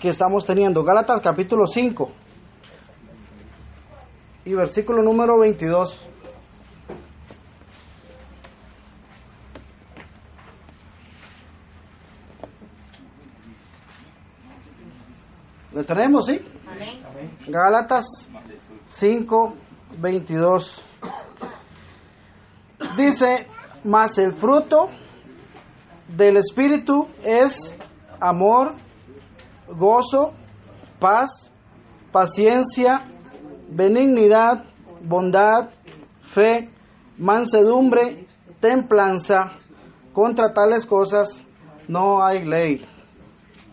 que estamos teniendo. Gálatas capítulo 5 y versículo número 22. ¿Lo tenemos, sí? Amén. Gálatas 5, 22. Dice, mas el fruto del Espíritu es amor, gozo, paz, paciencia, benignidad, bondad, fe, mansedumbre, templanza. Contra tales cosas no hay ley.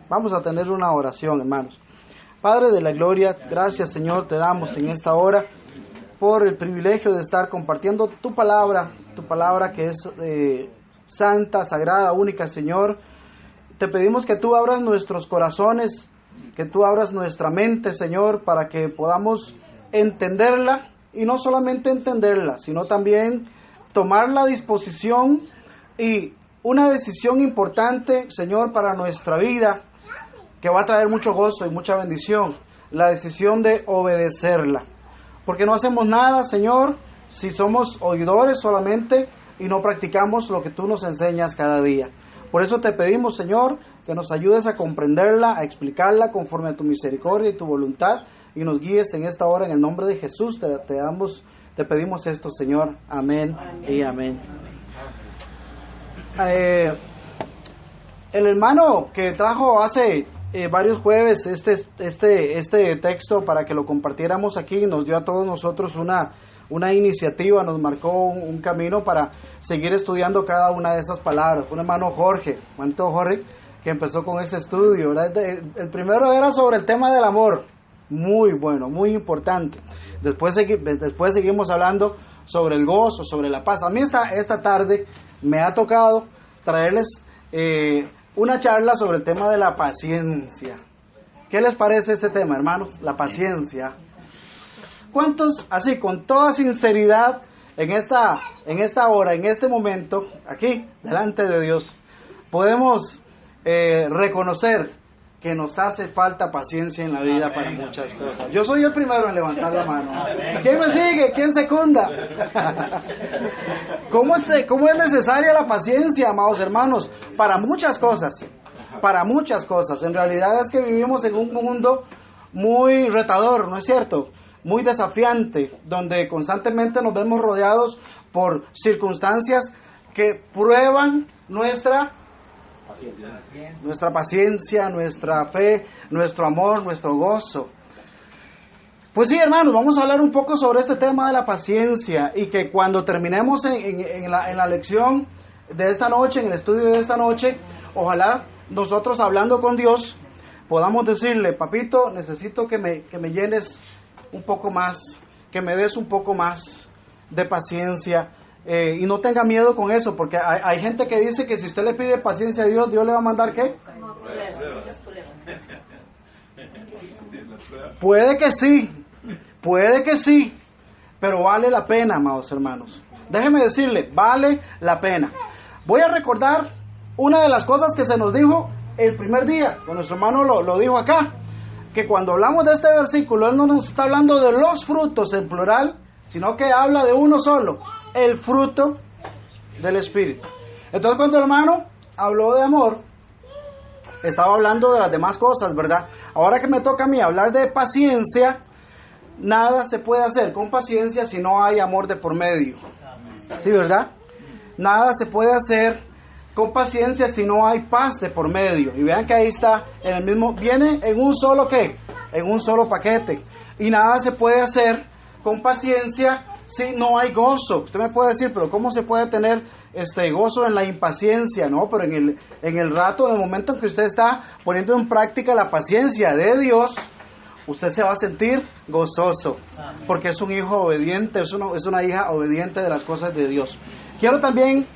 Vamos a tener una oración, hermanos. Padre de la gloria, gracias, Señor, te damos en esta hora por el privilegio de estar compartiendo tu palabra que es santa, sagrada, única, Señor. Te pedimos que tú abras nuestros corazones, que tú abras nuestra mente, Señor, para que podamos entenderla, y no solamente entenderla, sino también tomar la disposición y una decisión importante, Señor, para nuestra vida, que va a traer mucho gozo y mucha bendición, la decisión de obedecerla. Porque no hacemos nada, Señor, si somos oidores solamente y no practicamos lo que tú nos enseñas cada día. Por eso te pedimos, Señor, que nos ayudes a comprenderla, a explicarla conforme a tu misericordia y tu voluntad, y nos guíes en esta hora en el nombre de Jesús. Te pedimos esto, Señor. Amén, amén. Y amén. El hermano que trajo hace varios jueves este texto para que lo compartiéramos aquí, nos dio a todos nosotros una iniciativa, nos marcó un camino para seguir estudiando cada una de esas palabras. Un hermano Jorge, que empezó con ese estudio, ¿verdad? El primero era sobre el tema del amor, muy bueno, muy importante. Después seguimos hablando sobre el gozo, sobre la paz. A mí esta tarde me ha tocado traerles una charla sobre el tema de la paciencia. ¿Qué les parece ese tema, hermanos? La paciencia. ¿Cuántos, así, con toda sinceridad, en esta hora, en este momento, aquí, delante de Dios, podemos reconocer que nos hace falta paciencia en la vida? Amén, para muchas cosas? Yo soy el primero en levantar la mano. Amén. ¿Quién me sigue? ¿Quién secunda? ¿Cómo es necesaria la paciencia, amados hermanos? Para muchas cosas. Para muchas cosas. En realidad es que vivimos en un mundo muy retador, ¿no es cierto? Muy desafiante, donde constantemente nos vemos rodeados por circunstancias que prueban nuestra paciencia, nuestra fe, nuestro amor, nuestro gozo. Pues sí, hermanos, vamos a hablar un poco sobre este tema de la paciencia, y que cuando terminemos en la lección de esta noche, en el estudio de esta noche, ojalá nosotros, hablando con Dios, podamos decirle: papito, necesito que me llenes un poco más, que me des un poco más de paciencia. Y no tenga miedo con eso, porque hay gente que dice que si usted le pide paciencia a Dios, ¿Dios le va a mandar qué? Puede que sí, pero vale la pena, amados hermanos. Déjeme decirle, vale la pena. Voy a recordar una de las cosas que se nos dijo el primer día, cuando nuestro hermano lo dijo acá, que cuando hablamos de este versículo, él no nos está hablando de los frutos en plural, sino que habla de uno solo: el fruto del Espíritu. Entonces, cuando el hermano habló de amor, estaba hablando de las demás cosas, ¿verdad? Ahora que me toca a mí hablar de paciencia, nada se puede hacer con paciencia si no hay amor de por medio. ¿Sí, verdad? Nada se puede hacer con paciencia si no hay paz de por medio. Y vean que ahí está, en el mismo, viene en un solo ¿qué? En un solo paquete. Y nada se puede hacer con paciencia si no hay gozo. Usted me puede decir, pero ¿cómo se puede tener gozo en la impaciencia? No, pero en el rato, en el momento en que usted está poniendo en práctica la paciencia de Dios, usted se va a sentir gozoso, porque es un hijo obediente, es una hija obediente de las cosas de Dios. Quiero también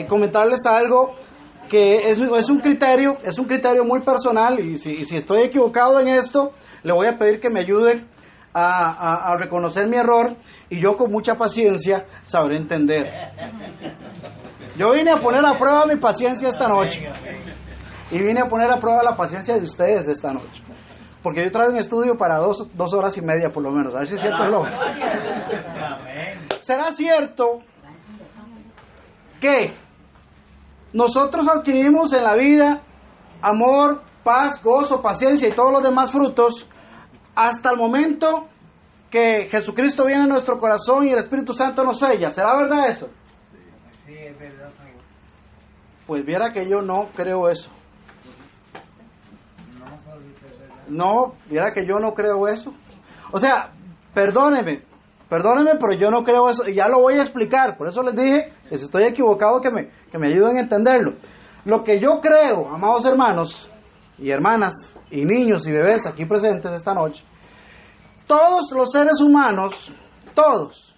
comentarles algo que es un criterio muy personal, y si estoy equivocado en esto, le voy a pedir que me ayude a reconocer mi error, y yo con mucha paciencia sabré entender. Yo vine a poner a prueba mi paciencia esta noche. y vine a poner a prueba la paciencia de ustedes esta noche. Porque yo traigo un estudio para 2 horas y media por lo menos, a ver si es cierto o no. ¿Será cierto que nosotros adquirimos en la vida amor, paz, gozo, paciencia y todos los demás frutos hasta el momento que Jesucristo viene a nuestro corazón y el Espíritu Santo nos sella? ¿Será verdad eso? Sí, es verdad. Pues viera que yo no creo eso. No, viera que yo no creo eso. O sea, perdóneme, pero yo no creo eso. Y ya lo voy a explicar. Por eso les dije que si estoy equivocado, que me ayuden a entenderlo. Lo que yo creo, amados hermanos y hermanas, y niños y bebés aquí presentes esta noche, todos los seres humanos, todos,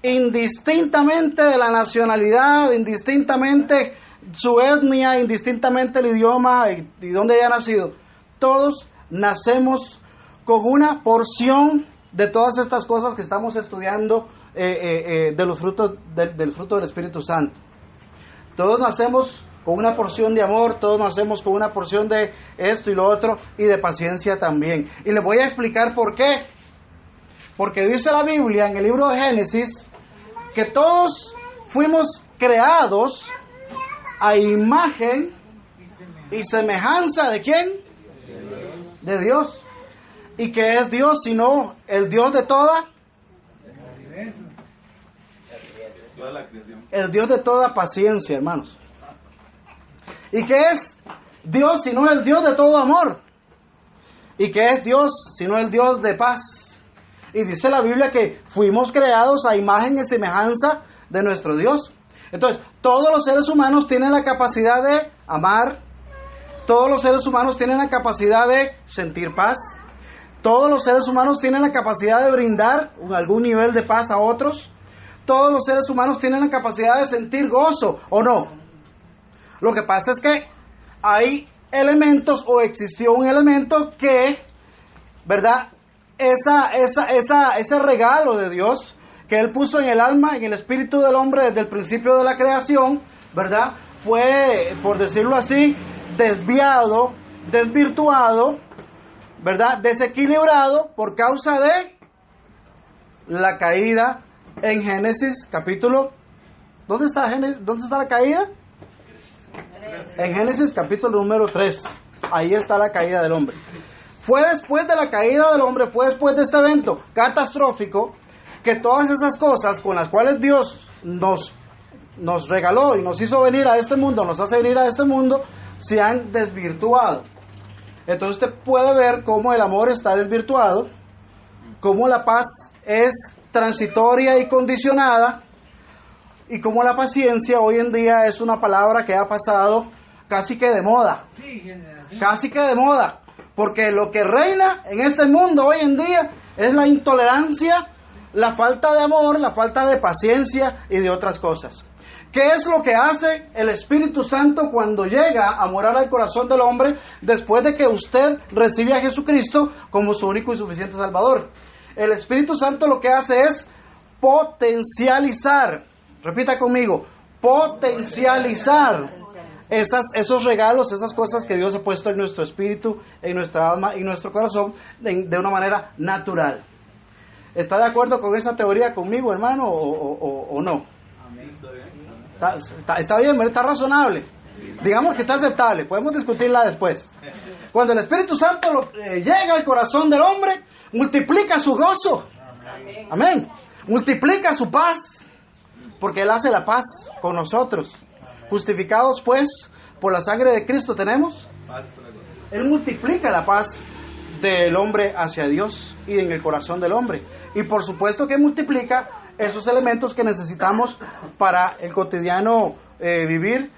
indistintamente de la nacionalidad, indistintamente su etnia, indistintamente el idioma y dónde haya nacido, todos nacemos con una porción de todas estas cosas que estamos estudiando de los frutos del fruto del Espíritu Santo. Todos nacemos con una porción de amor, todos nacemos con una porción de esto y lo otro, y de paciencia también. Y les voy a explicar por qué. Porque dice la Biblia en el libro de Génesis que todos fuimos creados a imagen y semejanza ¿de quién? De Dios. ¿Y qué es Dios sino el Dios de toda? El Dios de toda paciencia, hermanos. ¿Y qué es Dios sino el Dios de todo amor? ¿Y qué es Dios sino el Dios de paz? Y dice la Biblia que fuimos creados a imagen y semejanza de nuestro Dios. Entonces, todos los seres humanos tienen la capacidad de amar. Todos los seres humanos tienen la capacidad de sentir paz. Todos los seres humanos tienen la capacidad de brindar algún nivel de paz a otros. Todos los seres humanos tienen la capacidad de sentir gozo, ¿o no? Lo que pasa es que hay elementos, o existió un elemento que, ¿verdad? Ese regalo de Dios que Él puso en el alma, en el espíritu del hombre desde el principio de la creación, ¿verdad? Fue, por decirlo así, desviado, desvirtuado, ¿verdad? Desequilibrado por causa de la caída en Génesis capítulo. ¿Dónde está la caída? En Génesis capítulo número 3. Ahí está la caída del hombre. Fue después de la caída del hombre, fue después de este evento catastrófico, que todas esas cosas con las cuales Dios nos regaló y nos hizo venir a este mundo, nos hace venir a este mundo, se han desvirtuado. Entonces usted puede ver cómo el amor está desvirtuado, cómo la paz es transitoria y condicionada, y cómo la paciencia hoy en día es una palabra que ha pasado casi que de moda. Casi que de moda. Porque lo que reina en este mundo hoy en día es la intolerancia, la falta de amor, la falta de paciencia y de otras cosas. ¿Qué es lo que hace el Espíritu Santo cuando llega a morar al corazón del hombre después de que usted recibe a Jesucristo como su único y suficiente Salvador? El Espíritu Santo lo que hace es potencializar, repita conmigo, potencializar esos regalos, esas cosas que Dios ha puesto en nuestro espíritu, en nuestra alma y en nuestro corazón de una manera natural. ¿Está de acuerdo con esa teoría conmigo, hermano, o no? Está bien, está razonable. Digamos que está aceptable, podemos discutirla después. Cuando el Espíritu Santo llega al corazón del hombre, multiplica su gozo. Amén. Multiplica su paz, porque Él hace la paz con nosotros. Justificados pues por la sangre de Cristo tenemos. Él multiplica la paz del hombre hacia Dios y en el corazón del hombre. Y por supuesto que multiplica esos elementos que necesitamos para el cotidiano vivir.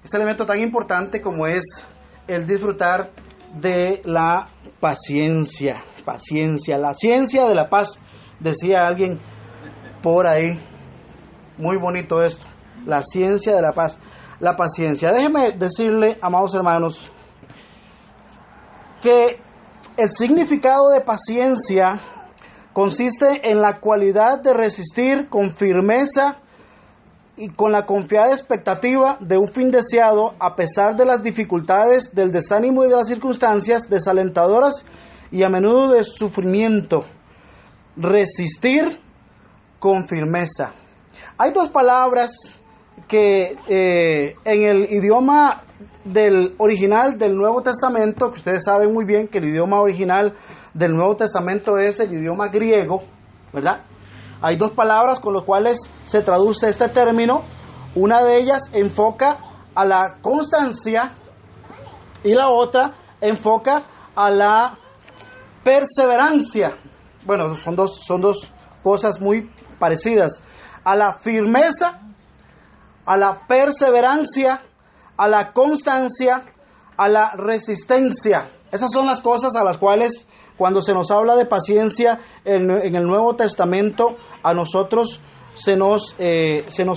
Ese elemento tan importante como es el disfrutar de la paciencia. Paciencia, la ciencia de la paz, decía alguien por ahí. Muy bonito esto. La ciencia de la paz. La paciencia. Déjeme decirle, amados hermanos, que el significado de paciencia consiste en la cualidad de resistir con firmeza y con la confiada expectativa de un fin deseado, a pesar de las dificultades, del desánimo y de las circunstancias desalentadoras y a menudo de sufrimiento. Resistir con firmeza. Hay dos palabras que en el idioma del original del Nuevo Testamento, que ustedes saben muy bien que el idioma original del Nuevo Testamento es el idioma griego, ¿verdad? Hay dos palabras con las cuales se traduce este término. Una de ellas enfoca a la constancia y la otra enfoca a la perseverancia. Bueno, son dos cosas muy parecidas. A la firmeza, a la perseverancia, a la constancia, a la resistencia. Esas son las cosas a las cuales, cuando se nos habla de paciencia en el Nuevo Testamento, a nosotros se nos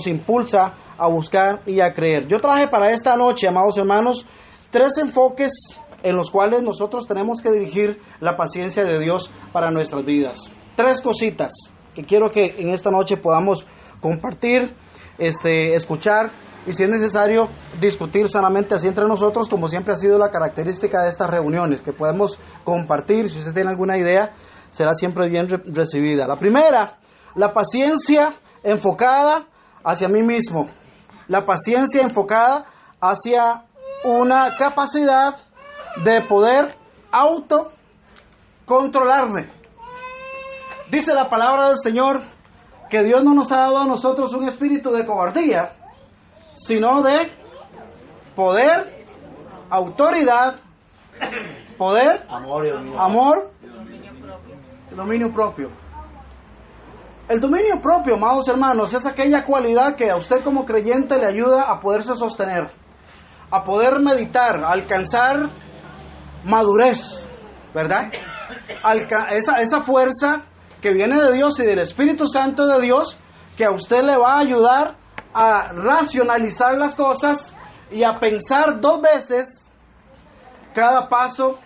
impulsa a buscar y a creer. Yo traje para esta noche, amados hermanos, 3 enfoques en los cuales nosotros tenemos que dirigir la paciencia de Dios para nuestras vidas. 3 cositas que quiero que en esta noche podamos compartir, escuchar y, si es necesario, discutir sanamente así entre nosotros, como siempre ha sido la característica de estas reuniones, que podemos compartir. Si usted tiene alguna idea, será siempre bien recibida. La primera, la paciencia enfocada hacia mí mismo. La paciencia enfocada hacia una capacidad de poder autocontrolarme. Dice la palabra del Señor que Dios no nos ha dado a nosotros un espíritu de cobardía, sino de poder, autoridad, poder, amor y dominio propio. El dominio propio, amados hermanos, es aquella cualidad que a usted como creyente le ayuda a poderse sostener, a poder meditar, a alcanzar madurez, ¿verdad? Esa fuerza que viene de Dios y del Espíritu Santo de Dios, que a usted le va a ayudar a racionalizar las cosas y a pensar 2 veces cada paso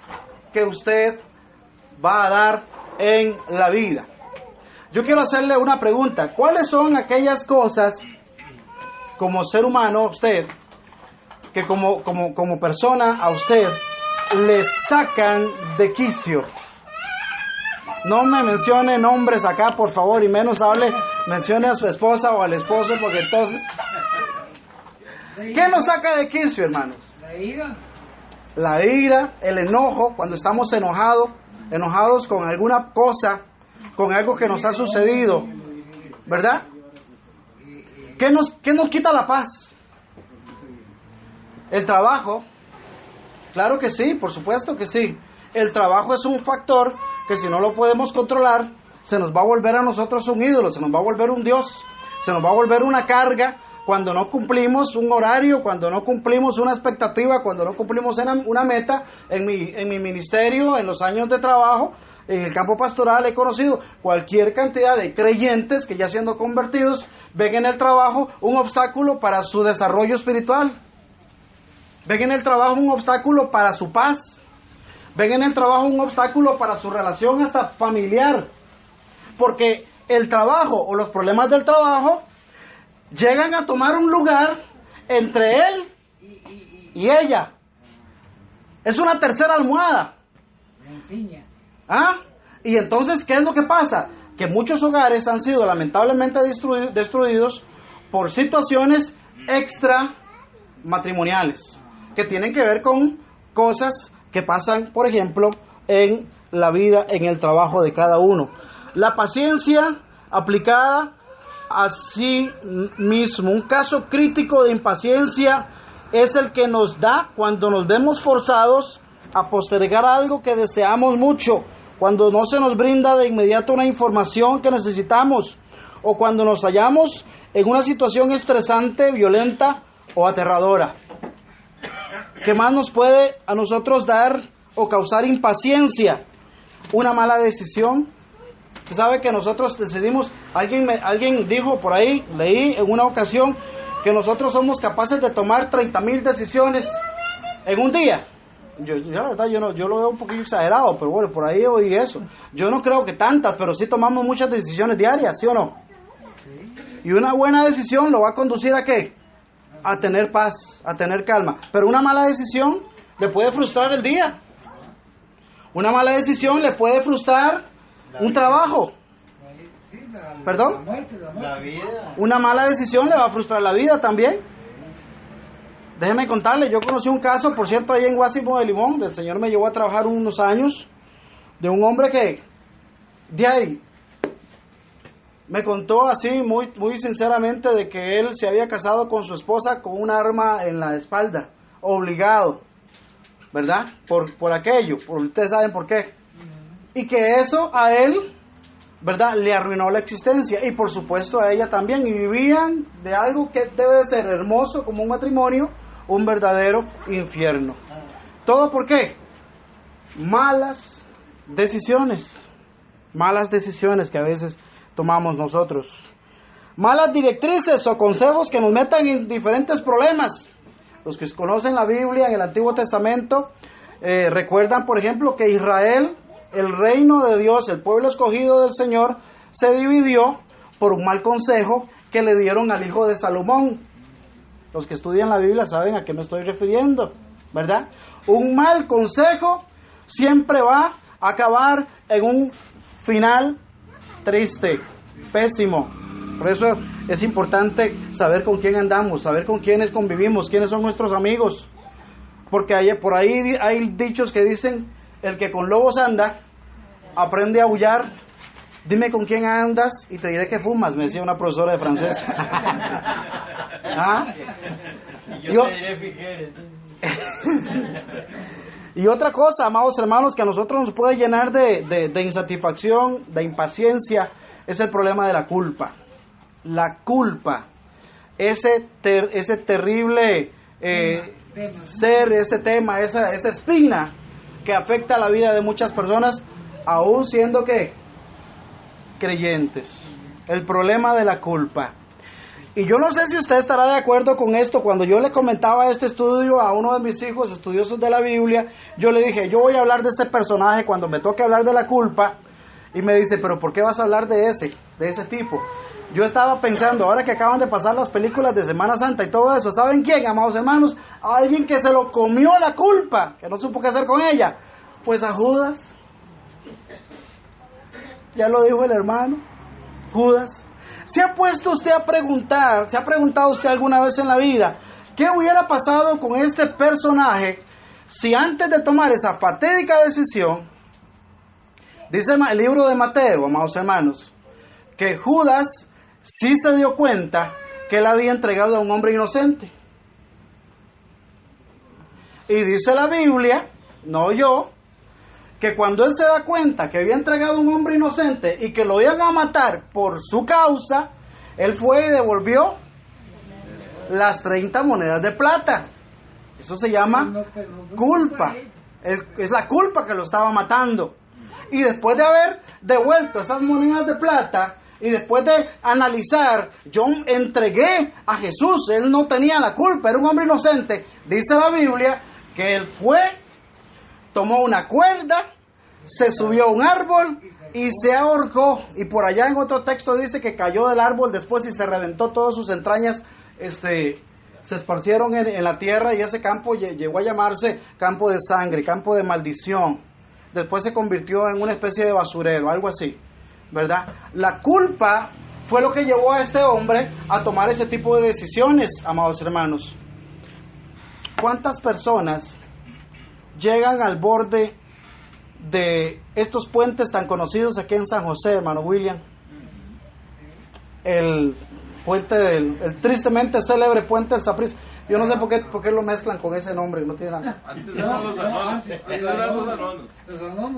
que usted va a dar en la vida. Yo quiero hacerle una pregunta. ¿Cuáles son aquellas cosas, como ser humano, usted, que como persona a usted le sacan de quicio? No me mencione nombres acá, por favor, y menos mencione a su esposa o al esposo, porque entonces... ¿Qué nos saca de quicio, hermanos? La ira. La ira, el enojo, cuando estamos enojados con alguna cosa, con algo que nos ha sucedido, ¿verdad? ¿Qué nos quita la paz? El trabajo. Claro que sí, por supuesto que sí. El trabajo es un factor que, si no lo podemos controlar, se nos va a volver a nosotros un ídolo, se nos va a volver un Dios, se nos va a volver una carga cuando no cumplimos un horario, cuando no cumplimos una expectativa, cuando no cumplimos una meta. En mi ministerio, en los años de trabajo, en el campo pastoral, he conocido cualquier cantidad de creyentes que, ya siendo convertidos, ven en el trabajo un obstáculo para su desarrollo espiritual, ven en el trabajo un obstáculo para su paz, ven en el trabajo un obstáculo para su relación hasta familiar, porque el trabajo o los problemas del trabajo llegan a tomar un lugar entre él y ella. Es una tercera almohada. ¿Ah? Y entonces, ¿qué es lo que pasa? Que muchos hogares han sido lamentablemente destruidos por situaciones extramatrimoniales, que tienen que ver con cosas que pasan, por ejemplo, en la vida, en el trabajo de cada uno. La paciencia aplicada a sí mismo. Un caso crítico de impaciencia es el que nos da cuando nos vemos forzados a postergar algo que deseamos mucho, cuando no se nos brinda de inmediato una información que necesitamos, o cuando nos hallamos en una situación estresante, violenta o aterradora. ¿Qué más nos puede a nosotros dar o causar impaciencia? Una mala decisión. Usted sabe que nosotros decidimos, alguien dijo por ahí, leí en una ocasión, que nosotros somos capaces de tomar 30,000 decisiones en un día. Yo la verdad, yo lo veo un poquito exagerado, pero bueno, por ahí oí eso. Yo no creo que tantas, pero sí tomamos muchas decisiones diarias, ¿sí o no? Y una buena decisión lo va a conducir ¿a qué? A tener paz, a tener calma. Pero una mala decisión le puede frustrar el día. Una mala decisión le puede frustrar un trabajo. ¿Perdón? La vida. Una mala decisión le va a frustrar la vida también. Déjeme contarle, yo conocí un caso, por cierto, ahí en Guásimo de Limón. El Señor me llevó a trabajar unos años de un hombre que de ahí me contó así muy sinceramente de que él se había casado con su esposa con un arma en la espalda, obligado, ¿verdad? Por aquello, ustedes saben por qué. Y que eso a él, ¿verdad?, le arruinó la existencia, y por supuesto a ella también, y vivían de algo que debe de ser hermoso como un matrimonio, un verdadero infierno. ¿Todo por qué? Malas decisiones que a veces tomamos nosotros. Malas directrices o consejos que nos metan en diferentes problemas. Los que conocen la Biblia en el Antiguo Testamento recuerdan, por ejemplo, que Israel, el reino de Dios, el pueblo escogido del Señor, se dividió por un mal consejo que le dieron al hijo de Salomón. Los que estudian la Biblia saben a qué me estoy refiriendo, ¿verdad? Un mal consejo siempre va a acabar en un final triste, pésimo. Por eso es importante saber con quién andamos, saber con quiénes convivimos, quiénes son nuestros amigos. Porque por ahí hay dichos que dicen: el que con lobos anda, aprende a aullar. Dime con quién andas y te diré que fumas, me decía una profesora de francés. ¿Ah? Yo te diré Figueres. Y otra cosa, amados hermanos, que a nosotros nos puede llenar de insatisfacción, de impaciencia, es el problema de la culpa. La culpa, ese terrible ser, ese tema, esa espina que afecta la vida de muchas personas, aún siendo que creyentes. El problema de la culpa. Y yo no sé si usted estará de acuerdo con esto. Cuando yo le comentaba este estudio a uno de mis hijos estudiosos de la Biblia, yo le dije: yo voy a hablar de este personaje cuando me toque hablar de la culpa. Y me dice: pero ¿por qué vas a hablar de ese tipo? Yo estaba pensando, ahora que acaban de pasar las películas de Semana Santa y todo eso, ¿saben quién, amados hermanos? A alguien que se lo comió la culpa, que no supo qué hacer con ella. Pues a Judas. Ya lo dijo el hermano, Judas. ¿Se ha puesto usted a preguntar, se ha preguntado usted alguna vez en la vida, qué hubiera pasado con este personaje si antes de tomar esa fatídica decisión, dice el libro de Mateo, amados hermanos, que Judas sí se dio cuenta que él había entregado a un hombre inocente? Y dice la Biblia, no yo, que cuando él se da cuenta que había entregado a un hombre inocente y que lo iban a matar por su causa, él fue y devolvió las 30 monedas de plata. Eso se llama culpa. Es la culpa que lo estaba matando. Y después de haber devuelto esas monedas de plata y después de analizar, yo entregué a Jesús, él no tenía la culpa, era un hombre inocente. Dice la Biblia que él fue, tomó una cuerda, se subió a un árbol y se ahorcó. Y por allá en otro texto dice que cayó del árbol después y se reventó todas sus entrañas, se esparcieron en la tierra, y ese campo llegó a llamarse campo de sangre, campo de maldición. Después se convirtió en una especie de basurero, algo así, ¿verdad? La culpa fue lo que llevó a este hombre a tomar ese tipo de decisiones, amados hermanos. ¿Cuántas personas llegan al borde de estos puentes tan conocidos aquí en San José, hermano William? El puente el tristemente célebre puente del Saprissa. Yo no sé por qué lo mezclan con ese nombre, no tiene nada.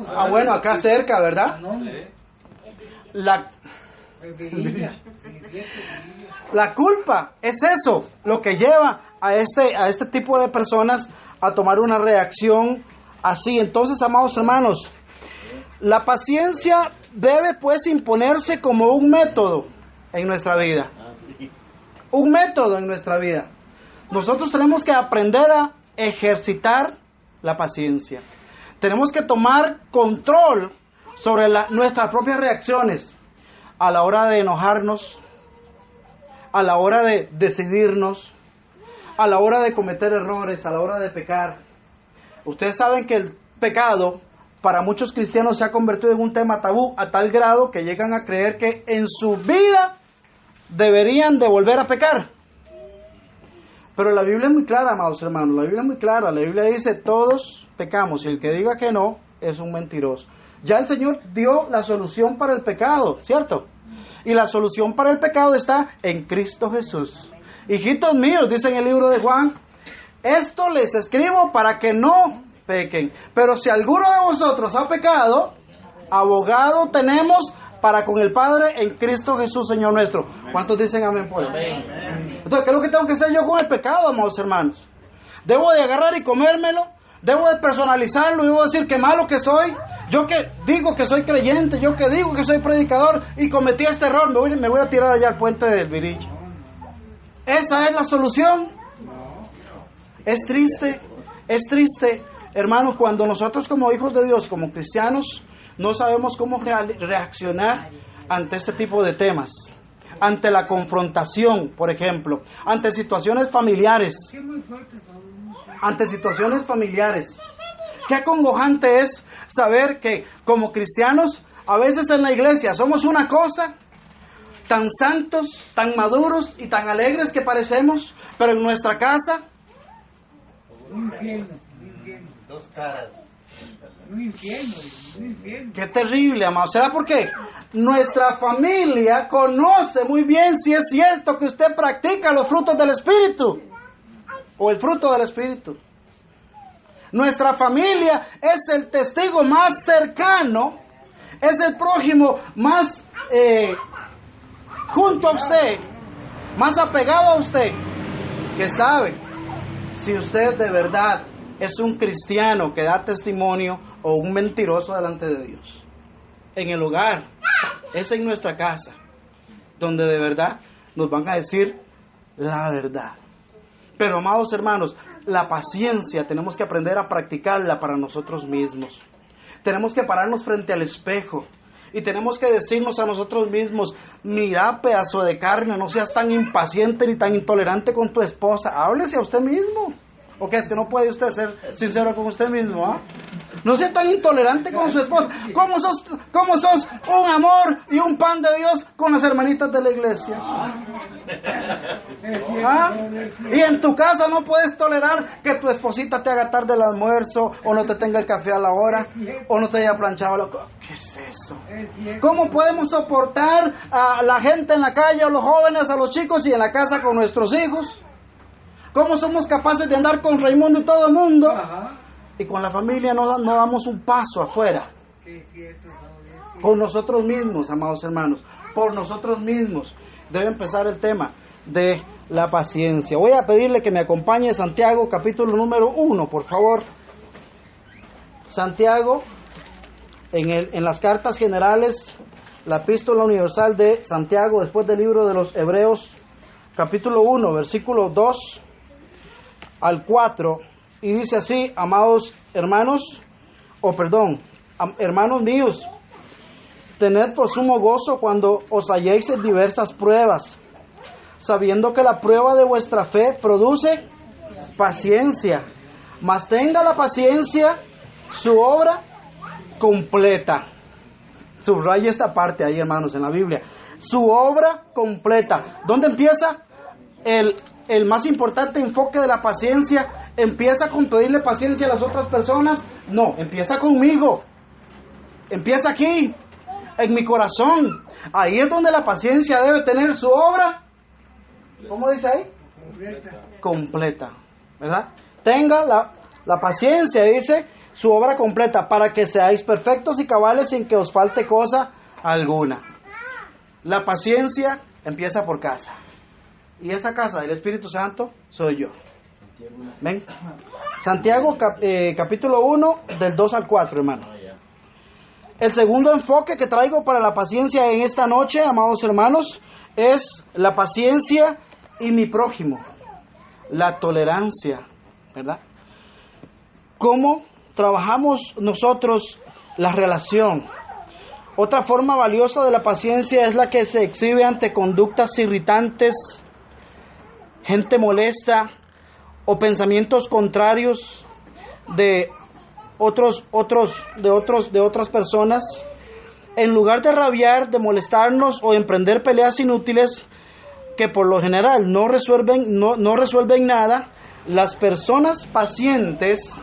Ah, bueno, acá cerca, ¿verdad? La culpa es eso, lo que lleva a este tipo de personas a tomar una reacción así. Entonces, amados hermanos, la paciencia debe pues imponerse como un método en nuestra vida. Un método en nuestra vida. Nosotros tenemos que aprender a ejercitar la paciencia. Tenemos que tomar control sobre nuestras propias reacciones a la hora de enojarnos, a la hora de decidirnos, a la hora de cometer errores, a la hora de pecar. Ustedes saben que el pecado para muchos cristianos se ha convertido en un tema tabú a tal grado que llegan a creer que en su vida deberían de volver a pecar. Pero la Biblia es muy clara, amados hermanos, la Biblia es muy clara. La Biblia dice, todos pecamos, y el que diga que no es un mentiroso. Ya el Señor dio la solución para el pecado, ¿cierto? Y la solución para el pecado está en Cristo Jesús. Hijitos míos, dice en el libro de Juan, esto les escribo para que no pequen. Pero si alguno de vosotros ha pecado, abogado tenemos para con el Padre en Cristo Jesús, Señor nuestro. ¿Cuántos dicen amén por él? Entonces, ¿qué es lo que tengo que hacer yo con el pecado, amados hermanos? ¿Debo de agarrar y comérmelo? ¿Debo de personalizarlo y debo decir qué malo que soy? Yo que digo que soy creyente, yo que digo que soy predicador y cometí este error, me voy a tirar allá al puente del Virillo. ¿Esa es la solución? Es triste, hermanos, cuando nosotros como hijos de Dios, como cristianos, no sabemos cómo reaccionar ante este tipo de temas. Ante la confrontación, por ejemplo, ante situaciones familiares. Ante situaciones familiares. Qué acongojante es saber que como cristianos, a veces en la iglesia somos una cosa, tan santos, tan maduros y tan alegres que parecemos, pero en nuestra casa, un infierno. Dos caras. Un infierno. Qué terrible, amado. ¿Será por qué? Nuestra familia conoce muy bien si es cierto que usted practica los frutos del Espíritu o el fruto del Espíritu. Nuestra familia es el testigo más cercano, es el prójimo más junto a usted, más apegado a usted, que sabe si usted de verdad es un cristiano que da testimonio o un mentiroso delante de Dios. En el hogar, es en nuestra casa, donde de verdad nos van a decir la verdad. Pero, amados hermanos, la paciencia tenemos que aprender a practicarla para nosotros mismos. Tenemos que pararnos frente al espejo y tenemos que decirnos a nosotros mismos, mira, pedazo de carne, no seas tan impaciente ni tan intolerante con tu esposa. Háblese a usted mismo. ¿O qué es que no puede usted ser sincero con usted mismo? ¿Ah? No sea tan intolerante con su esposa. ¿Cómo sos un amor y un pan de Dios con las hermanitas de la iglesia? ¿Ah? Y en tu casa no puedes tolerar que tu esposita te haga tarde el almuerzo, o no te tenga el café a la hora, o no te haya planchado la... ¿Qué es eso? ¿Cómo podemos soportar a la gente en la calle, a los jóvenes, a los chicos, y en la casa con nuestros hijos? ¿Cómo somos capaces de andar con Raimundo y todo el mundo? Y con la familia no damos un paso afuera. Por nosotros mismos, amados hermanos. Por nosotros mismos. Debe empezar el tema de la paciencia. Voy a pedirle que me acompañe Santiago, capítulo número 1, por favor. Santiago, en las cartas generales, la epístola universal de Santiago, después del libro de los Hebreos, capítulo 1, versículo 2 al 4, y dice así: amados hermanos, hermanos míos, tened por sumo gozo cuando os halléis en diversas pruebas, sabiendo que la prueba de vuestra fe produce paciencia, mas tenga la paciencia su obra completa. Subraya esta parte ahí, hermanos, en la Biblia. Su obra completa. ¿Dónde empieza el más importante enfoque de la paciencia? ¿Empieza con pedirle paciencia a las otras personas? No, empieza conmigo. Empieza aquí, en mi corazón. Ahí es donde la paciencia debe tener su obra. ¿Cómo dice ahí? Completa. ¿Verdad? Tenga la paciencia, dice, su obra completa, para que seáis perfectos y cabales sin que os falte cosa alguna. La paciencia empieza por casa. Y esa casa del Espíritu Santo soy yo. ¿Ven? Santiago capítulo 1 del 2 al 4, hermano. El segundo enfoque que traigo para la paciencia en esta noche, amados hermanos, es la paciencia y mi prójimo. La tolerancia, ¿verdad? ¿Cómo trabajamos nosotros la relación? Otra forma valiosa de la paciencia es la que se exhibe ante conductas irritantes gente molesta o pensamientos contrarios de otras personas, en lugar de rabiar, de molestarnos o emprender peleas inútiles que por lo general no resuelven nada, las personas pacientes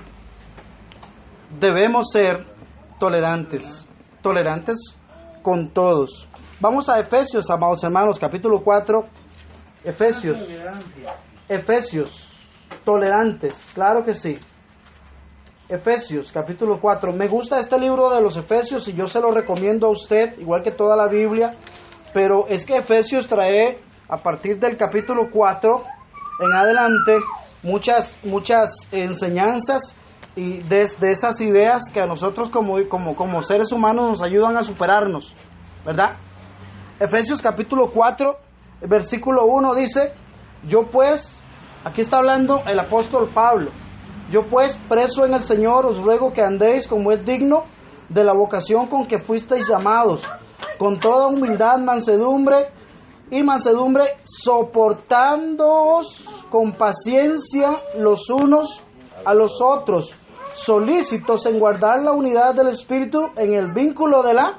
debemos ser tolerantes con todos. Vamos a Efesios, amados hermanos, capítulo 4. Efesios, tolerantes, claro que sí. Efesios, capítulo 4. Me gusta este libro de los Efesios y yo se lo recomiendo a usted, igual que toda la Biblia, pero es que Efesios trae, a partir del capítulo 4 en adelante, muchas enseñanzas y de esas ideas que a nosotros como seres humanos nos ayudan a superarnos, ¿verdad? Efesios capítulo 4, versículo 1 dice: yo pues, aquí está hablando el apóstol Pablo, yo pues, preso en el Señor, os ruego que andéis como es digno de la vocación con que fuisteis llamados, con toda humildad, mansedumbre, soportándoos con paciencia los unos a los otros, solícitos en guardar la unidad del Espíritu en el vínculo de la...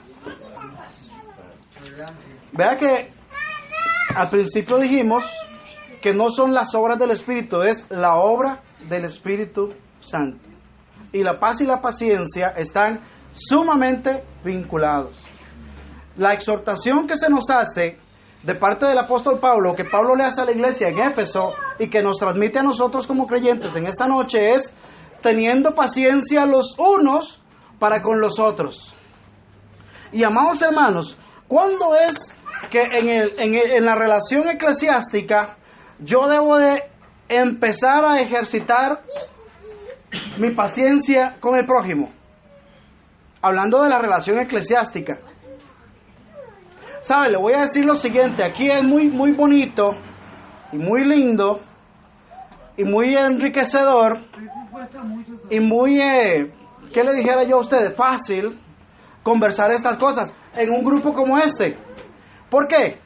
Vea que al principio dijimos que no son las obras del Espíritu, es la obra del Espíritu Santo. Y la paz y la paciencia están sumamente vinculados. La exhortación que se nos hace de parte del apóstol Pablo, que Pablo le hace a la iglesia en Éfeso y que nos transmite a nosotros como creyentes en esta noche, es teniendo paciencia los unos para con los otros. Y amados hermanos, ¿cuándo es que en la relación eclesiástica yo debo de empezar a ejercitar mi paciencia con el prójimo? Hablando de la relación eclesiástica. ¿Sabe? Le voy a decir lo siguiente. Aquí es muy bonito y muy lindo y muy enriquecedor y muy, ¿qué le dijera yo a ustedes? Fácil conversar estas cosas en un grupo como este. ¿Por qué?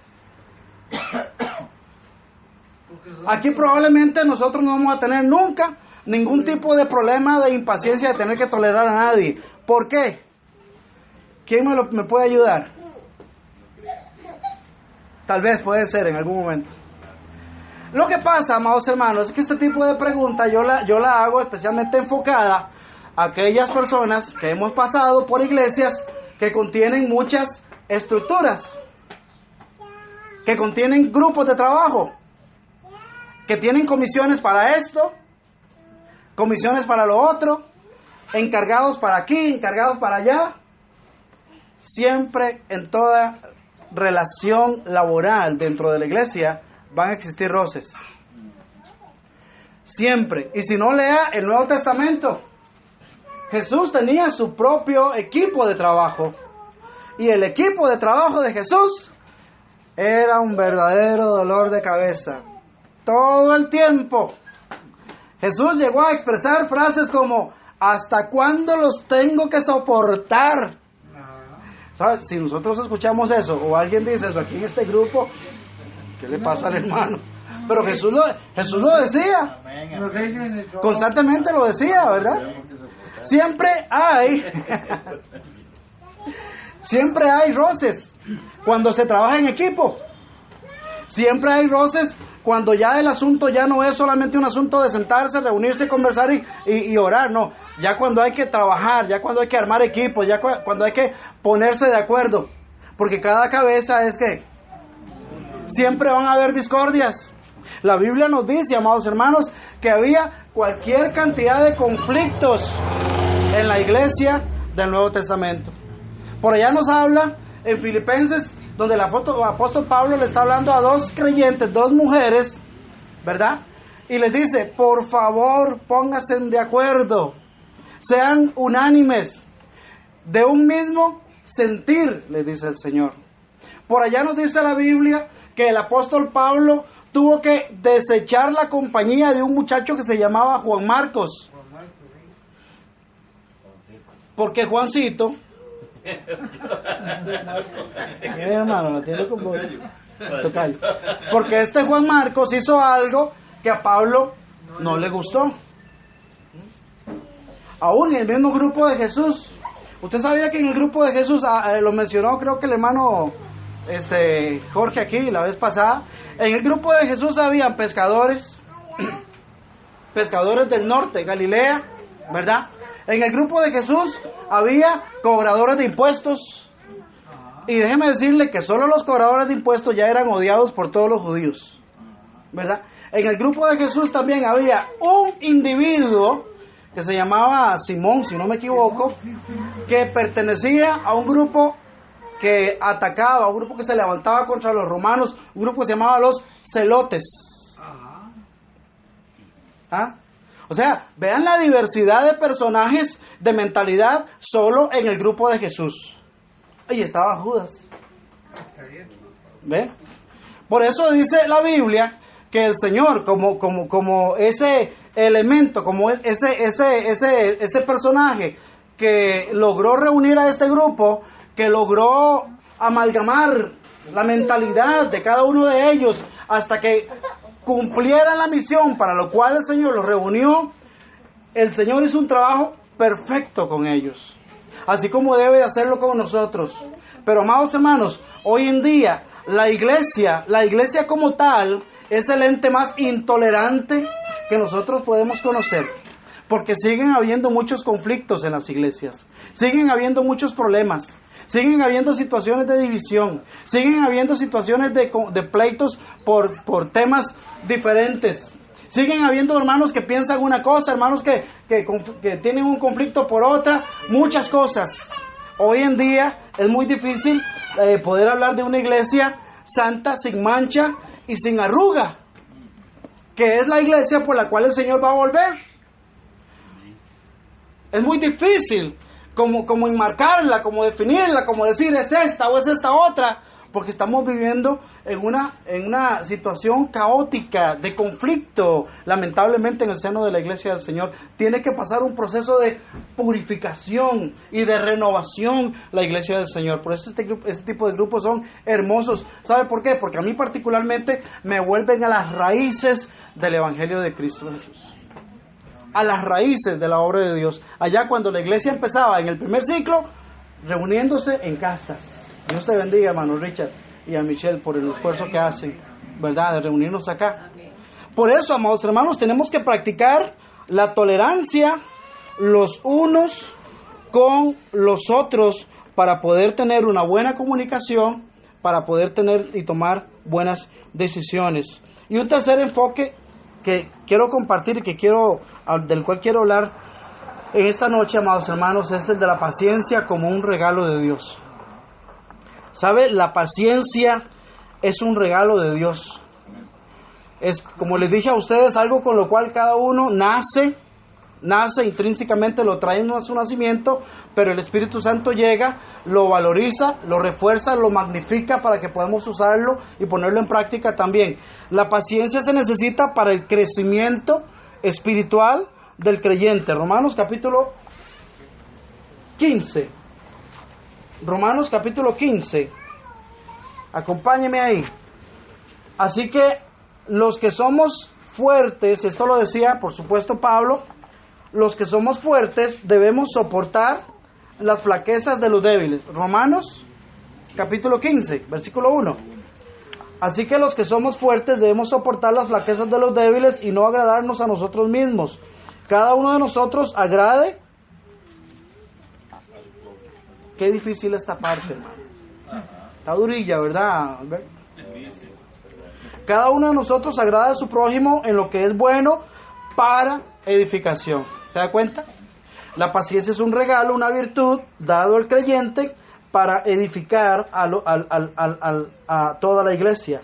Aquí probablemente nosotros no vamos a tener nunca ningún tipo de problema de impaciencia de tener que tolerar a nadie. ¿Por qué? ¿Quién me puede ayudar? Tal vez puede ser en algún momento. Lo que pasa, amados hermanos, es que este tipo de preguntas yo la hago especialmente enfocada a aquellas personas que hemos pasado por iglesias que contienen muchas estructuras, que contienen grupos de trabajo, que tienen comisiones para esto, comisiones para lo otro, encargados para aquí, encargados para allá. Siempre en toda relación laboral dentro de la iglesia van a existir roces. Siempre. Y si no, lea el Nuevo Testamento. Jesús tenía su propio equipo de trabajo. Y el equipo de trabajo de Jesús era un verdadero dolor de cabeza. Todo el tiempo. Jesús llegó a expresar frases como: ¿hasta cuándo los tengo que soportar? ¿Sabes? Si nosotros escuchamos eso, o alguien dice eso aquí en este grupo, ¿qué le pasa al hermano? Pero Jesús lo decía. Constantemente lo decía, ¿verdad? Siempre hay roces cuando se trabaja en equipo. Siempre hay roces cuando ya el asunto ya no es solamente un asunto de sentarse, reunirse, conversar y orar, no. Ya cuando hay que trabajar, ya cuando hay que armar equipos, ya cuando hay que ponerse de acuerdo. Porque cada cabeza es que siempre van a haber discordias. La Biblia nos dice, amados hermanos, que había cualquier cantidad de conflictos en la iglesia del Nuevo Testamento. Por allá nos habla en Filipenses, donde el apóstol Pablo le está hablando a dos creyentes, dos mujeres, ¿verdad? Y les dice: por favor, pónganse de acuerdo, sean unánimes, de un mismo sentir, le dice el Señor. Por allá nos dice la Biblia que el apóstol Pablo tuvo que desechar la compañía de un muchacho que se llamaba Juan Marcos. Porque Juancito Hermano, lo tiene como tocayo. Porque este Juan Marcos hizo algo que a Pablo no le gustó. Aún en el mismo grupo de Jesús. Usted sabía que en el grupo de Jesús, lo mencionó creo que el hermano Jorge aquí la vez pasada. En el grupo de Jesús habían pescadores, pescadores del norte, Galilea, ¿verdad? En el grupo de Jesús había cobradores de impuestos. Y déjeme decirle que solo los cobradores de impuestos ya eran odiados por todos los judíos, ¿verdad? En el grupo de Jesús también había un individuo que se llamaba Simón, si no me equivoco, que pertenecía a un grupo que atacaba, un grupo que se levantaba contra los romanos, un grupo que se llamaba los celotes. ¿Ah? O sea, vean la diversidad de personajes, de mentalidad, solo en el grupo de Jesús. Y estaba Judas. ¿Ven? Por eso dice la Biblia que el Señor, como ese elemento, como ese personaje que logró reunir a este grupo, que logró amalgamar la mentalidad de cada uno de ellos hasta que cumplieran la misión para lo cual el Señor los reunió, el Señor hizo un trabajo perfecto con ellos, así como debe de hacerlo con nosotros. Pero amados hermanos, hoy en día la iglesia como tal es el ente más intolerante que nosotros podemos conocer, porque siguen habiendo muchos conflictos en las iglesias, siguen habiendo muchos problemas, siguen habiendo situaciones de división, siguen habiendo situaciones de pleitos por temas diferentes, siguen habiendo hermanos que piensan una cosa, hermanos que tienen un conflicto por otra, muchas cosas. Hoy en día es muy difícil poder hablar de una iglesia santa, sin mancha y sin arruga, que es la iglesia por la cual el Señor va a volver. Es muy difícil como enmarcarla, como definirla, como decir es esta o es esta otra, porque estamos viviendo en una situación caótica, de conflicto, lamentablemente en el seno de la iglesia del Señor. Tiene que pasar un proceso de purificación y de renovación la iglesia del Señor. Por eso este tipo de grupos son hermosos. ¿Sabe por qué? Porque a mí particularmente me vuelven a las raíces del Evangelio de Cristo Jesús, a las raíces de la obra de Dios. Allá cuando la iglesia empezaba en el primer ciclo, reuniéndose en casas. Dios te bendiga, hermano Richard y a Michelle, por el esfuerzo que hacen, ¿verdad?, de reunirnos acá. Por eso, amados hermanos, tenemos que practicar la tolerancia los unos con los otros para poder tener una buena comunicación, para poder tener y tomar buenas decisiones. Y un tercer enfoque que quiero compartir y del cual quiero hablar en esta noche, amados hermanos, es el de la paciencia como un regalo de Dios. ¿Sabe? La paciencia es un regalo de Dios. Es, como les dije a ustedes, algo con lo cual cada uno nace intrínsecamente, lo trae en su nacimiento, pero el Espíritu Santo llega, lo valoriza, lo refuerza, lo magnifica para que podamos usarlo y ponerlo en práctica también. La paciencia se necesita para el crecimiento espiritual del creyente. Romanos capítulo 15. Romanos capítulo 15. Acompáñeme ahí. Así que los que somos fuertes, esto lo decía por supuesto Pablo, los que somos fuertes debemos soportar las flaquezas de los débiles. Romanos capítulo 15, versículo 1. Así que los que somos fuertes debemos soportar las flaquezas de los débiles y no agradarnos a nosotros mismos. Cada uno de nosotros agrade. Qué difícil esta parte, hermano. Está durilla, ¿verdad, Albert? Cada uno de nosotros agrada a su prójimo en lo que es bueno para edificación. ¿Se da cuenta? La paciencia es un regalo, una virtud dado al creyente para edificar a toda la iglesia.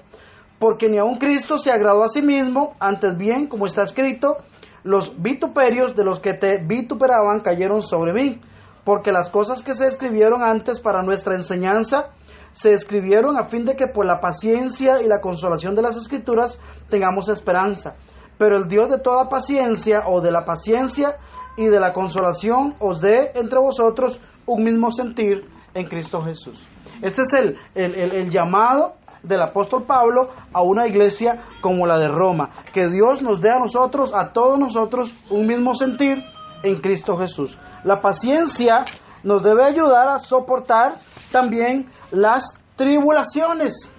Porque ni aun Cristo se agradó a sí mismo, antes bien, como está escrito, los vituperios de los que te vituperaban cayeron sobre mí. Porque las cosas que se escribieron antes para nuestra enseñanza, se escribieron a fin de que por la paciencia y la consolación de las Escrituras tengamos esperanza. Pero el Dios de toda paciencia, o de la paciencia y de la consolación, os dé entre vosotros un mismo sentir en Cristo Jesús. Este es el llamado del apóstol Pablo a una iglesia como la de Roma. Que Dios nos dé a nosotros, a todos nosotros, un mismo sentir en Cristo Jesús. La paciencia nos debe ayudar a soportar también las tribulaciones.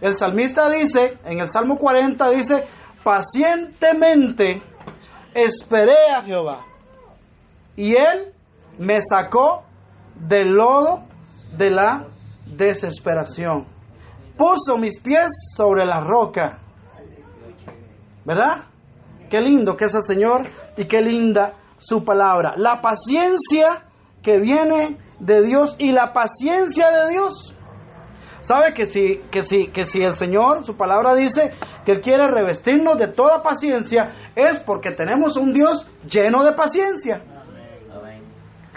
El salmista dice, en el Salmo 40 dice, pacientemente esperé a Jehová, y Él me sacó del lodo de la desesperación. Puso mis pies sobre la roca. ¿Verdad? Qué lindo que es el Señor y qué linda su palabra. La paciencia que viene de Dios y la paciencia de Dios. ¿Sabe que si el Señor, su palabra dice que Él quiere revestirnos de toda paciencia, es porque tenemos un Dios lleno de paciencia?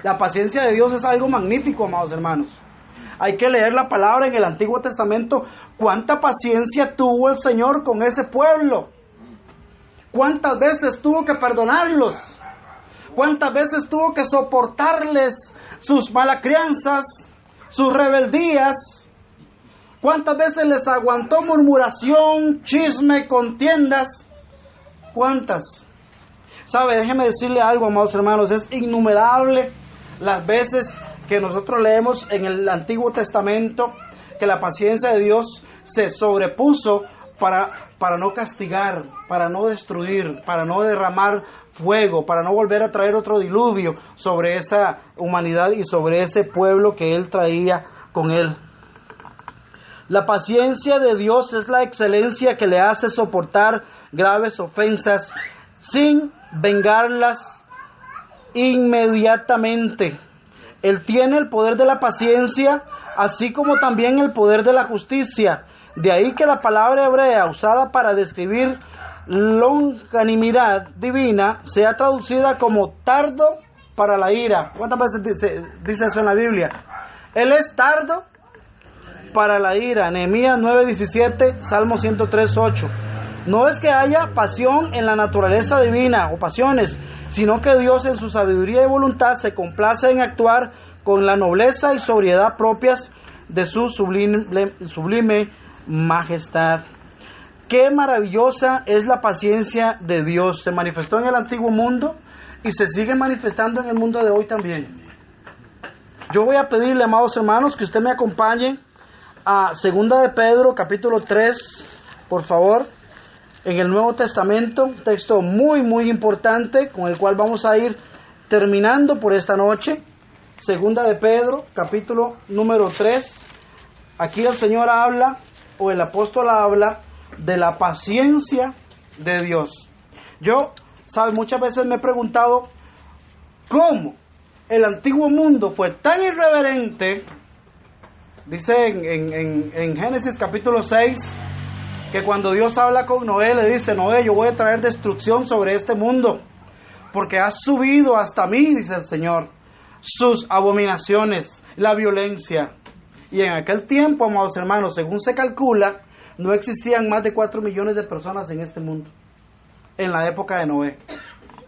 La paciencia de Dios es algo magnífico, amados hermanos. Hay que leer la palabra en el Antiguo Testamento. ¿Cuánta paciencia tuvo el Señor con ese pueblo? ¿Cuántas veces tuvo que perdonarlos? ¿Cuántas veces tuvo que soportarles sus malas crianzas, sus rebeldías? ¿Cuántas veces les aguantó murmuración, chisme, contiendas? ¿Cuántas? ¿Sabe? Déjeme decirle algo, amados hermanos. Es innumerable las veces que nosotros leemos en el Antiguo Testamento que la paciencia de Dios se sobrepuso para no castigar, para no destruir, para no derramar fuego, para no volver a traer otro diluvio sobre esa humanidad y sobre ese pueblo que Él traía con Él. La paciencia de Dios es la excelencia que le hace soportar graves ofensas sin vengarlas inmediatamente. Él tiene el poder de la paciencia, así como también el poder de la justicia. De ahí que la palabra hebrea usada para describir longanimidad divina sea traducida como tardo para la ira. ¿Cuántas veces dice eso en la Biblia? Él es tardo para la ira. Nehemías 9:17, Salmo 103:8. No es que haya pasión en la naturaleza divina o pasiones, sino que Dios en su sabiduría y voluntad se complace en actuar con la nobleza y sobriedad propias de su sublime majestad. Qué maravillosa es la paciencia de Dios. Se manifestó en el antiguo mundo y se sigue manifestando en el mundo de hoy también. Yo voy a pedirle, amados hermanos, que usted me acompañe a 2 de Pedro, capítulo 3, por favor, en el Nuevo Testamento, un texto muy, muy importante, con el cual vamos a ir terminando por esta noche. 2 de Pedro, capítulo número 3. Aquí el Señor habla, o el apóstol habla, de la paciencia de Dios. Yo, ¿sabe? Muchas veces me he preguntado, ¿cómo el antiguo mundo fue tan irreverente? Dice en Génesis capítulo 6, que cuando Dios habla con Noé, le dice: Noé, yo voy a traer destrucción sobre este mundo, porque has subido hasta mí, dice el Señor, sus abominaciones, la violencia. Y en aquel tiempo, amados hermanos, según se calcula, no existían más de 4 millones de personas en este mundo, en la época de Noé.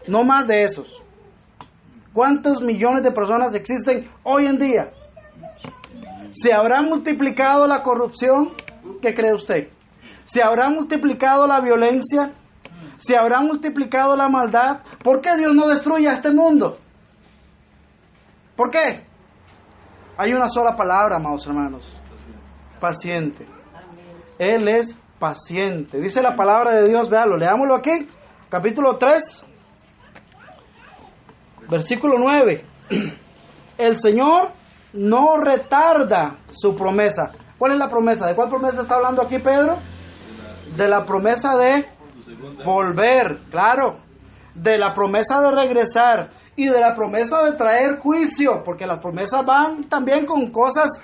No más de esos. ¿Cuántos millones de personas existen hoy en día? ¿Se habrá multiplicado la corrupción? ¿Qué cree usted? ¿Se habrá multiplicado la violencia? ¿Se habrá multiplicado la maldad? ¿Por qué Dios no destruye a este mundo? ¿Por qué? Hay una sola palabra, amados hermanos: paciente. Él es paciente. Dice la palabra de Dios, véalo, leámoslo aquí, capítulo 3, versículo 9. El Señor no retarda su promesa. ¿Cuál es la promesa? ¿De cuál promesa está hablando aquí Pedro? De la promesa de volver, claro. De la promesa de regresar y de la promesa de traer juicio, porque las promesas van también con cosas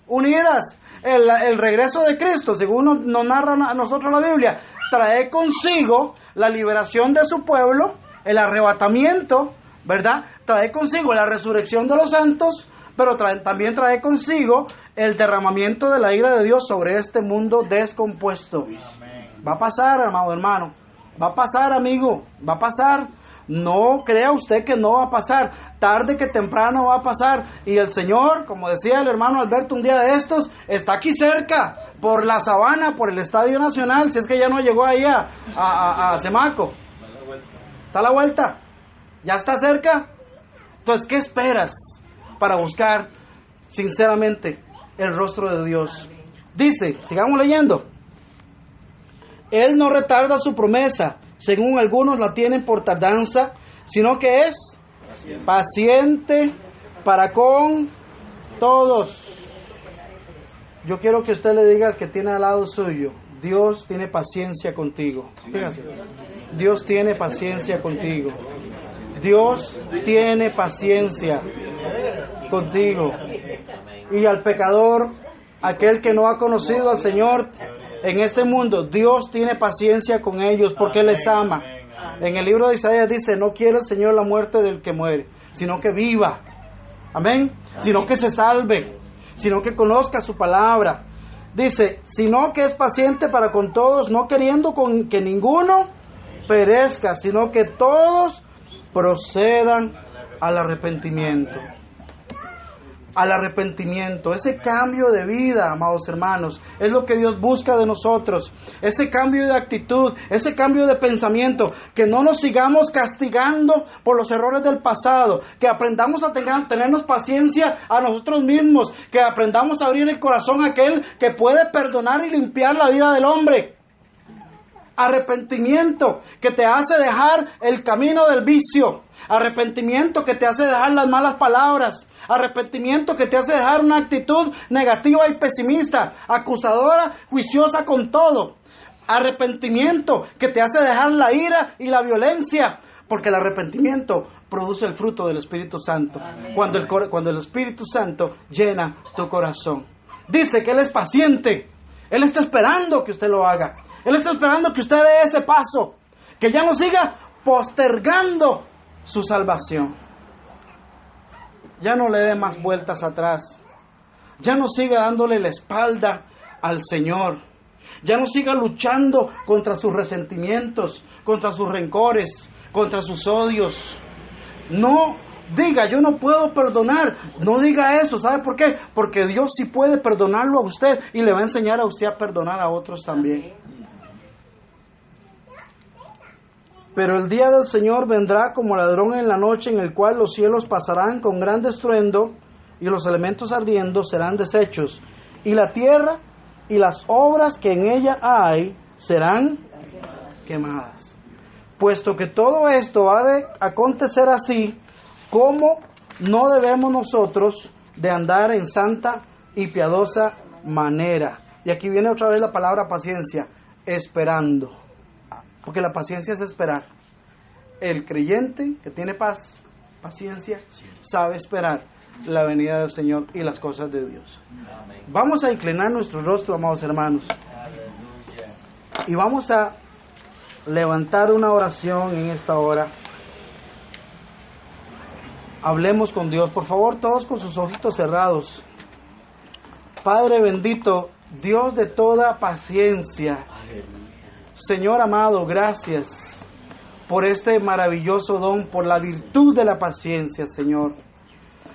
unidas. El regreso de Cristo, según nos narra a nosotros la Biblia, trae consigo la liberación de su pueblo, el arrebatamiento, ¿verdad? Trae consigo la resurrección de los santos, pero también trae consigo el derramamiento de la ira de Dios sobre este mundo descompuesto. Va a pasar, amado hermano, va a pasar, amigo, va a pasar, No crea usted que no va a pasar, tarde que temprano va a pasar. Y el Señor, como decía el hermano Alberto un día de estos, está aquí cerca, por la sabana, por el Estadio Nacional, si es que ya no llegó ahí a Semaco. Está a la vuelta, ya está cerca. Entonces, ¿qué esperas para buscar sinceramente el rostro de Dios? Dice, sigamos leyendo. Él no retarda su promesa, según algunos la tienen por tardanza, sino que es paciente para con todos. Yo quiero que usted le diga al que tiene al lado suyo, Dios tiene paciencia contigo. Fíjese, Dios tiene paciencia contigo. Dios tiene paciencia contigo. Y al pecador, aquel que no ha conocido al Señor en este mundo, Dios tiene paciencia con ellos porque les ama. En el libro de Isaías dice, no quiere el Señor la muerte del que muere, sino que viva. Amén. Sino que se salve, sino que conozca su palabra. Dice, sino que es paciente para con todos, no queriendo que ninguno perezca, sino que todos procedan al arrepentimiento. Al arrepentimiento, ese cambio de vida, amados hermanos, es lo que Dios busca de nosotros, ese cambio de actitud, ese cambio de pensamiento, que no nos sigamos castigando por los errores del pasado, que aprendamos a tenernos paciencia a nosotros mismos, que aprendamos a abrir el corazón a aquel que puede perdonar y limpiar la vida del hombre. Arrepentimiento que te hace dejar el camino del vicio. Arrepentimiento que te hace dejar las malas palabras. Arrepentimiento que te hace dejar una actitud negativa y pesimista, acusadora, juiciosa con todo. Arrepentimiento que te hace dejar la ira y la violencia, porque el arrepentimiento produce el fruto del Espíritu Santo. Cuando el Espíritu Santo llena tu corazón. Dice que Él es paciente. Él está esperando que usted lo haga. Él está esperando que usted dé ese paso, que ya no siga postergando su salvación. Ya no le dé más vueltas atrás. Ya no siga dándole la espalda al Señor. Ya no siga luchando contra sus resentimientos, contra sus rencores, contra sus odios. No diga, yo no puedo perdonar. No diga eso. ¿Sabe por qué? Porque Dios sí puede perdonarlo a usted y le va a enseñar a usted a perdonar a otros también. Pero el día del Señor vendrá como ladrón en la noche, en el cual los cielos pasarán con gran estruendo y los elementos ardiendo serán deshechos, y la tierra y las obras que en ella hay serán quemadas. Puesto que todo esto ha de acontecer así, ¿cómo no debemos nosotros de andar en santa y piadosa manera? Y aquí viene otra vez la palabra paciencia, esperando. Porque la paciencia es esperar. El creyente que tiene paciencia, sabe esperar la venida del Señor y las cosas de Dios. Vamos a inclinar nuestro rostro, amados hermanos. Y vamos a levantar una oración en esta hora. Hablemos con Dios. Por favor, todos con sus ojitos cerrados. Padre bendito, Dios de toda paciencia, Señor amado, gracias por este maravilloso don, por la virtud de la paciencia, Señor.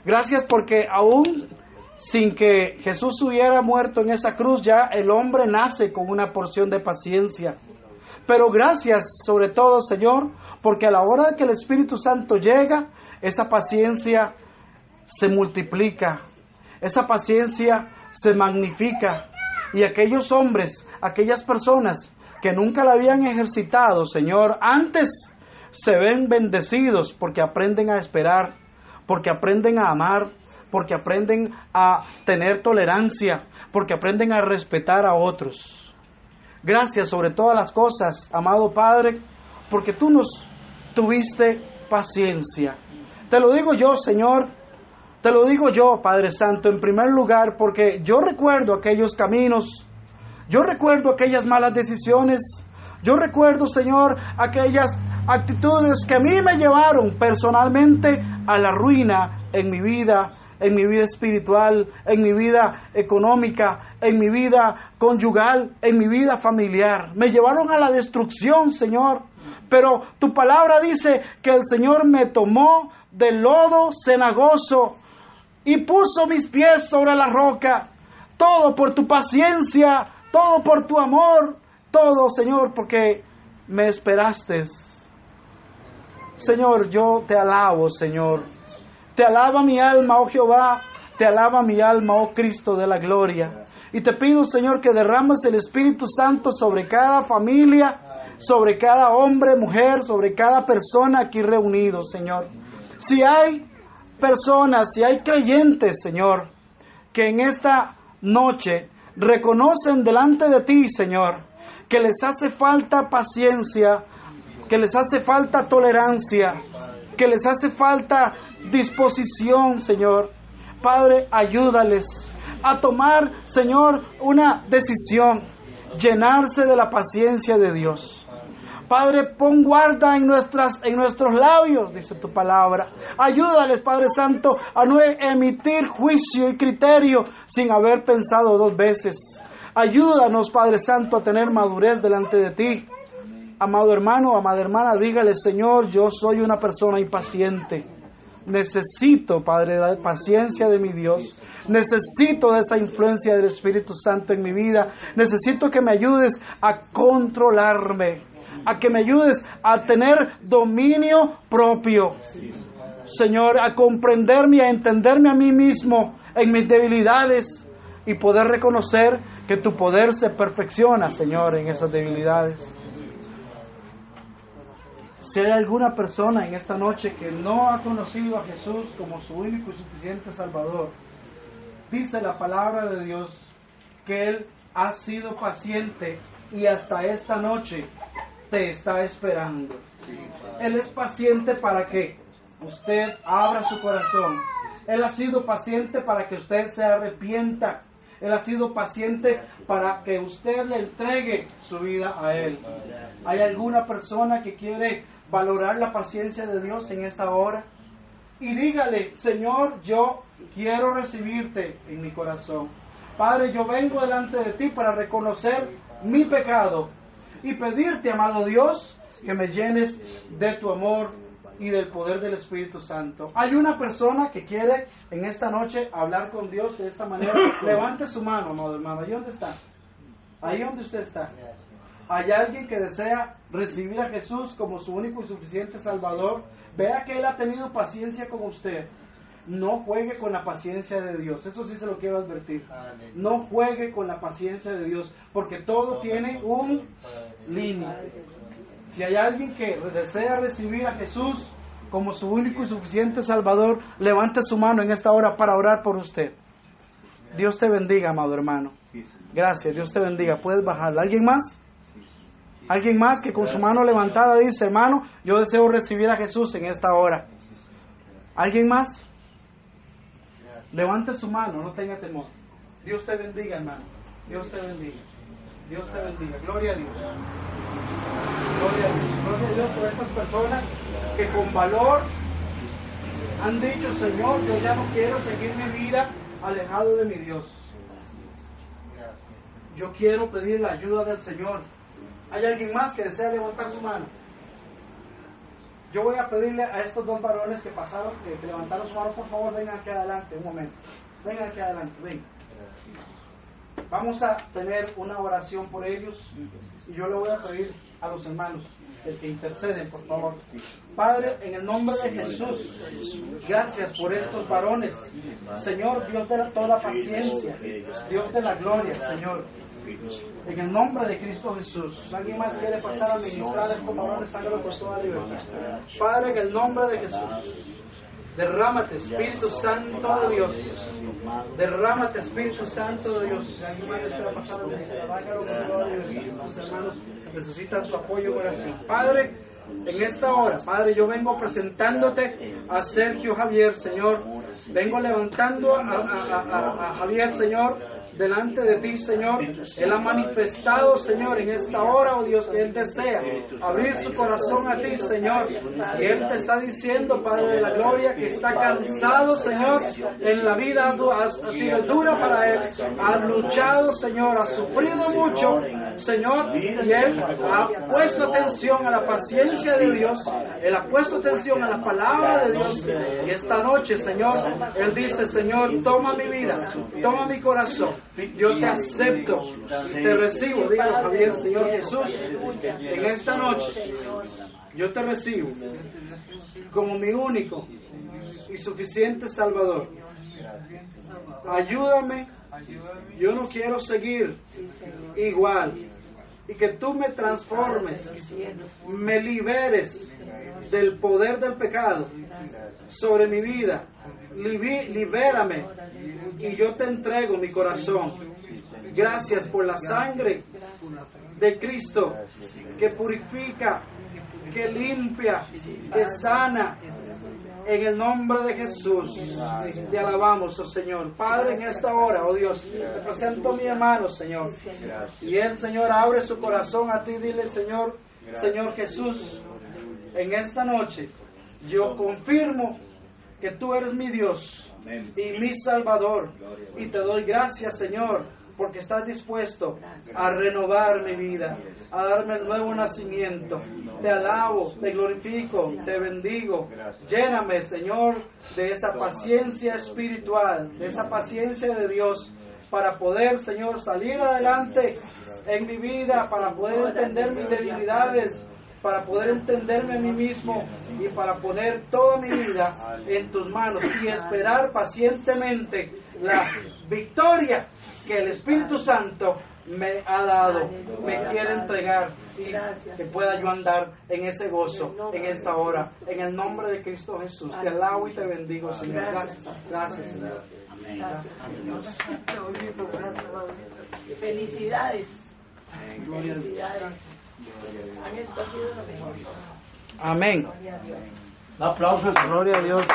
Gracias porque aún sin que Jesús hubiera muerto en esa cruz, ya el hombre nace con una porción de paciencia. Pero gracias sobre todo, Señor, porque a la hora que el Espíritu Santo llega, esa paciencia se multiplica, esa paciencia se magnifica. Y aquellos hombres, aquellas personas que nunca la habían ejercitado, Señor, antes se ven bendecidos porque aprenden a esperar, porque aprenden a amar, porque aprenden a tener tolerancia, porque aprenden a respetar a otros. Gracias sobre todas las cosas, amado Padre, porque tú nos tuviste paciencia. Te lo digo yo, Señor, te lo digo yo, Padre Santo, en primer lugar, porque yo recuerdo aquellos caminos. Yo recuerdo aquellas malas decisiones. Yo recuerdo, Señor, aquellas actitudes que a mí me llevaron personalmente a la ruina en mi vida espiritual, en mi vida económica, en mi vida conyugal, en mi vida familiar. Me llevaron a la destrucción, Señor. Pero tu palabra dice que el Señor me tomó del lodo cenagoso y puso mis pies sobre la roca. Todo por tu paciencia, todo por tu amor, todo, Señor, porque me esperaste. Señor, yo te alabo, Señor. Te alaba mi alma, oh Jehová. Te alaba mi alma, oh Cristo de la gloria. Y te pido, Señor, que derrames el Espíritu Santo sobre cada familia, sobre cada hombre, mujer, sobre cada persona aquí reunido, Señor. Si hay personas, si hay creyentes, Señor, que en esta noche reconocen delante de ti, Señor, que les hace falta paciencia, que les hace falta tolerancia, que les hace falta disposición, Señor. Padre, ayúdales a tomar, Señor, una decisión, llenarse de la paciencia de Dios. Padre, pon guarda en nuestros labios, dice tu palabra. Ayúdales, Padre Santo, a no emitir juicio y criterio sin haber pensado 2 veces. Ayúdanos, Padre Santo, a tener madurez delante de ti. Amado hermano, amada hermana, dígale: Señor, yo soy una persona impaciente. Necesito, Padre, la paciencia de mi Dios. Necesito de esa influencia del Espíritu Santo en mi vida. Necesito que me ayudes a controlarme, a que me ayudes a tener dominio propio. Señor, a comprenderme y a entenderme a mí mismo en mis debilidades y poder reconocer que tu poder se perfecciona, Señor, en esas debilidades. Si hay alguna persona en esta noche que no ha conocido a Jesús como su único y suficiente Salvador, dice la palabra de Dios que Él ha sido paciente y hasta esta noche te está esperando. Él es paciente para que usted abra su corazón. Él ha sido paciente para que usted se arrepienta. Él ha sido paciente para que usted le entregue su vida a Él. ¿Hay alguna persona que quiere valorar la paciencia de Dios en esta hora? Y dígale: Señor, yo quiero recibirte en mi corazón. Padre, yo vengo delante de ti para reconocer mi pecado y pedirte, amado Dios, que me llenes de tu amor y del poder del Espíritu Santo. Hay una persona que quiere en esta noche hablar con Dios de esta manera. Levante su mano, amado hermano. ¿Ahí dónde está? Ahí donde usted está. ¿Hay alguien que desea recibir a Jesús como su único y suficiente Salvador? Vea que Él ha tenido paciencia con usted. No juegue con la paciencia de Dios. Eso sí se lo quiero advertir. No juegue con la paciencia de Dios, porque todo tiene un límite. Si hay alguien que desea recibir a Jesús como su único y suficiente Salvador, levante su mano en esta hora para orar por usted. Dios te bendiga, amado hermano. Gracias, Dios te bendiga. ¿Puedes bajarla? ¿Alguien más? ¿Alguien más que con su mano levantada dice: hermano, yo deseo recibir a Jesús en esta hora? ¿Alguien más? Levante su mano, no tenga temor. Dios te bendiga, hermano. Dios te bendiga. Dios te bendiga. Gloria a Dios. Gloria a Dios. Gloria a Dios por estas personas que con valor han dicho: Señor, yo ya no quiero seguir mi vida alejado de mi Dios. Yo quiero pedir la ayuda del Señor. ¿Hay alguien más que desea levantar su mano? Yo voy a pedirle a estos 2 varones que pasaron, que levantaron su mano, por favor, vengan aquí adelante un momento. Vengan aquí adelante, vengan. Vamos a tener una oración por ellos y yo le voy a pedir a los hermanos que interceden, por favor. Padre, en el nombre de Jesús, gracias por estos varones. Señor, Dios de toda paciencia, Dios de la gloria, Señor. En el nombre de Cristo Jesús. ¿Alguien más quiere pasar a ministrar a estos varones? Hágalo por toda libertad. Padre, en el nombre de Jesús, derrámate, Espíritu Santo de Dios. Derrámate, Espíritu Santo de Dios. ¿Alguien más desea pasar a ministrar? Hágalo por toda libertad. Sus hermanos necesitan su apoyo y oración. Padre, en esta hora, Padre, yo vengo presentándote a Sergio Javier, Señor. Vengo levantando a Javier, Señor, delante de ti, Señor. Él ha manifestado, Señor, en esta hora, oh Dios, que Él desea abrir su corazón a ti, Señor. Y Él te está diciendo, Padre de la gloria, que está cansado, Señor. En la vida ha sido dura para Él. Ha luchado, Señor, ha sufrido mucho, Señor, y él ha puesto atención a la paciencia de Dios, él ha puesto atención a la palabra de Dios, y esta noche, Señor, él dice, Señor, toma mi vida, toma mi corazón, yo te acepto, te recibo, digo Javier, Señor Jesús, en esta noche, yo te recibo como mi único y suficiente Salvador. Ayúdame, yo no quiero seguir igual, y que tú me transformes, me liberes del poder del pecado sobre mi vida, libérame, y yo te entrego mi corazón. Gracias por la sangre de Cristo que purifica, que limpia, que sana. En el nombre de Jesús, te alabamos, oh Señor. Padre, en esta hora, oh Dios, te presento a mi hermano, Señor. Y él, Señor, abre su corazón a ti. Dile, Señor, Señor Jesús, en esta noche, yo confirmo que tú eres mi Dios y mi Salvador. Y te doy gracias, Señor, porque estás dispuesto a renovar mi vida, a darme el nuevo nacimiento. Te alabo, te glorifico, te bendigo. Lléname, Señor, de esa paciencia espiritual, de esa paciencia de Dios, para poder, Señor, salir adelante en mi vida, para poder entender mis debilidades, para poder entenderme a mí mismo y para poner toda mi vida en tus manos y esperar pacientemente la victoria que el Espíritu Santo me ha dado, me quiere entregar, y que pueda yo andar en ese gozo en esta hora, en el nombre de Cristo Jesús. Te alabo y te bendigo, Señor. Gracias, Señor. Felicidades. Felicidades. Han escogido lo mejor. Amén. Un aplauso. Gloria a Dios.